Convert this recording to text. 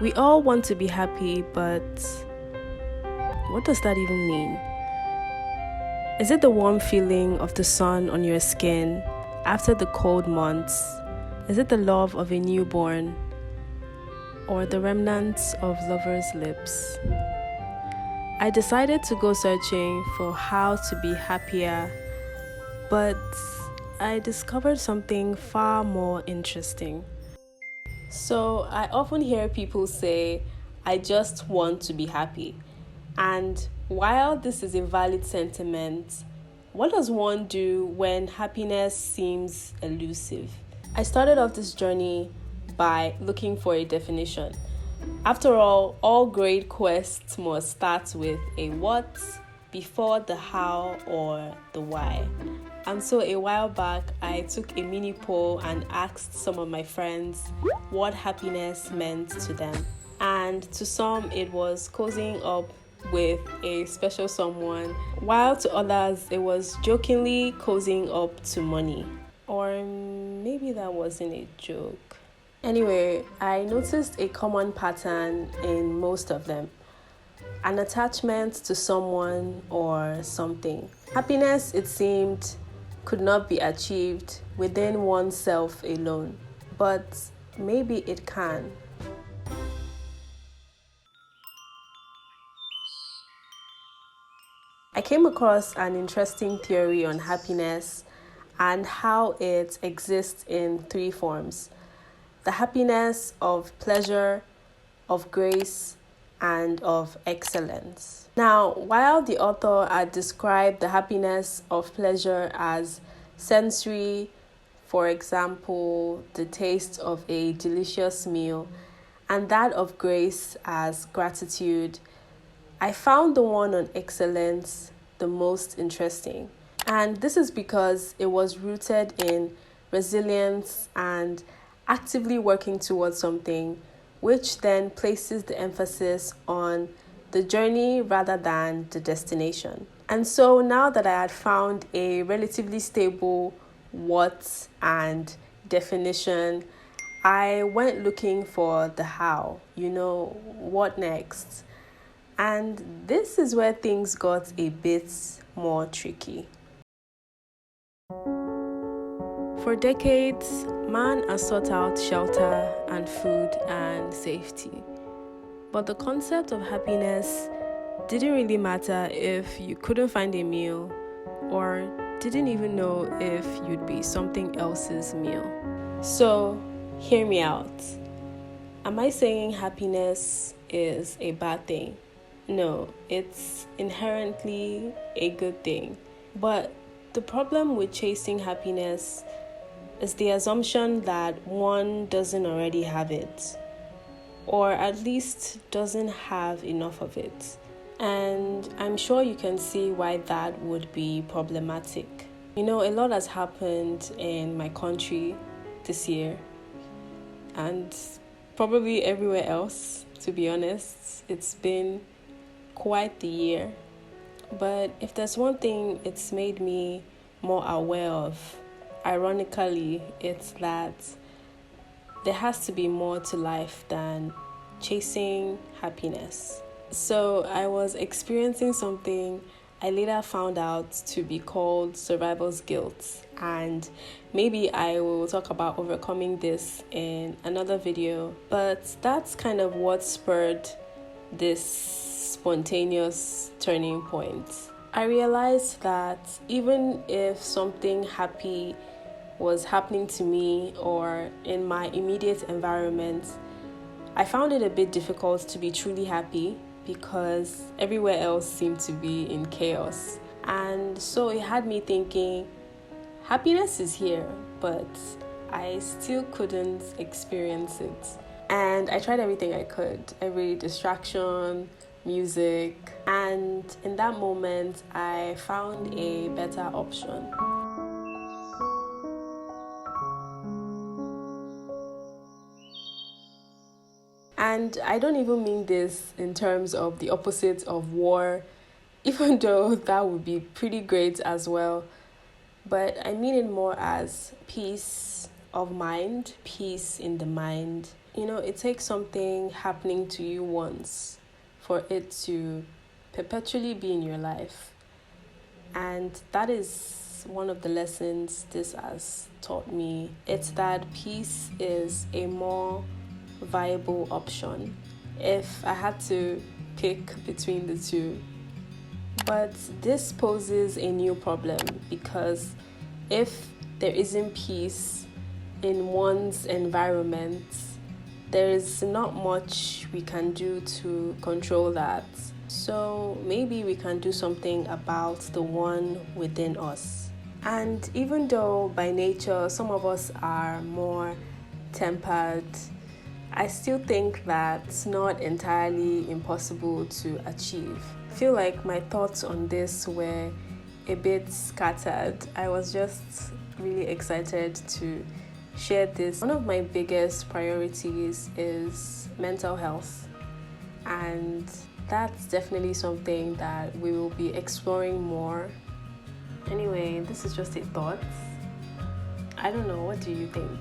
We all want to be happy, but what does that even mean? Is it the warm feeling of the sun on your skin after the cold months? Is it the love of a newborn? Or the remnants of lovers' lips? I decided to go searching for how to be happier, but I discovered something far more interesting. So I often hear people say, I just want to be happy. And while this is a valid sentiment, what does one do when happiness seems elusive? I started off this journey by looking for a definition. After all great quests must start with a what before the how or the why. And so a while back, I took a mini poll and asked some of my friends what happiness meant to them. And to some, it was cozying up with a special someone, while to others, it was jokingly cozying up to money. Or maybe that wasn't a joke. Anyway, I noticed a common pattern in most of them: an attachment to someone or something. Happiness, it seemed, could not be achieved within oneself alone, but maybe it can. I came across an interesting theory on happiness and how it exists in three forms: the happiness of pleasure, of grace, and of excellence. Now, while the author had described the happiness of pleasure as sensory, for example, the taste of a delicious meal, and that of grace as gratitude, I found the one on excellence the most interesting. And this is because it was rooted in resilience and actively working towards something, which then places the emphasis on the journey rather than the destination. And so now that I had found a relatively stable what and definition, I went looking for the how, what next? And this is where things got a bit more tricky. For decades, man has sought out shelter and food and safety. But the concept of happiness didn't really matter if you couldn't find a meal or didn't even know if you'd be something else's meal. So, hear me out. Am I saying happiness is a bad thing? No, it's inherently a good thing. But the problem with chasing happiness is the assumption that one doesn't already have it, or at least doesn't have enough of it. And I'm sure you can see why that would be problematic. A lot has happened in my country this year, and probably everywhere else, to be honest. It's been quite the year. But if there's one thing it's made me more aware of, ironically, it's that there has to be more to life than chasing happiness. So I was experiencing something I later found out to be called survivor's guilt, and maybe I will talk about overcoming this in another video. But that's kind of what spurred this spontaneous turning point. I realized that even if something happy was happening to me or in my immediate environment, I found it a bit difficult to be truly happy because everywhere else seemed to be in chaos. And so it had me thinking, happiness is here, but I still couldn't experience it. And I tried everything I could, every distraction, music, and in that moment, I found a better option. And I don't even mean this in terms of the opposite of war, even though that would be pretty great as well. But I mean it more as peace of mind, peace in the mind, it takes something happening to you once for it to perpetually be in your life. And that is one of the lessons this has taught me. It's that peace is a more viable option if I had to pick between the two. But this poses a new problem because if there isn't peace in one's environment, there is not much we can do to control that. So maybe we can do something about the one within us. And even though by nature some of us are more tempered, I still think that's not entirely impossible to achieve. I feel like my thoughts on this were a bit scattered. I was just really excited to share this. One of my biggest priorities is mental health, and that's definitely something that we will be exploring more. Anyway, this is just a thought. I don't know, what do you think?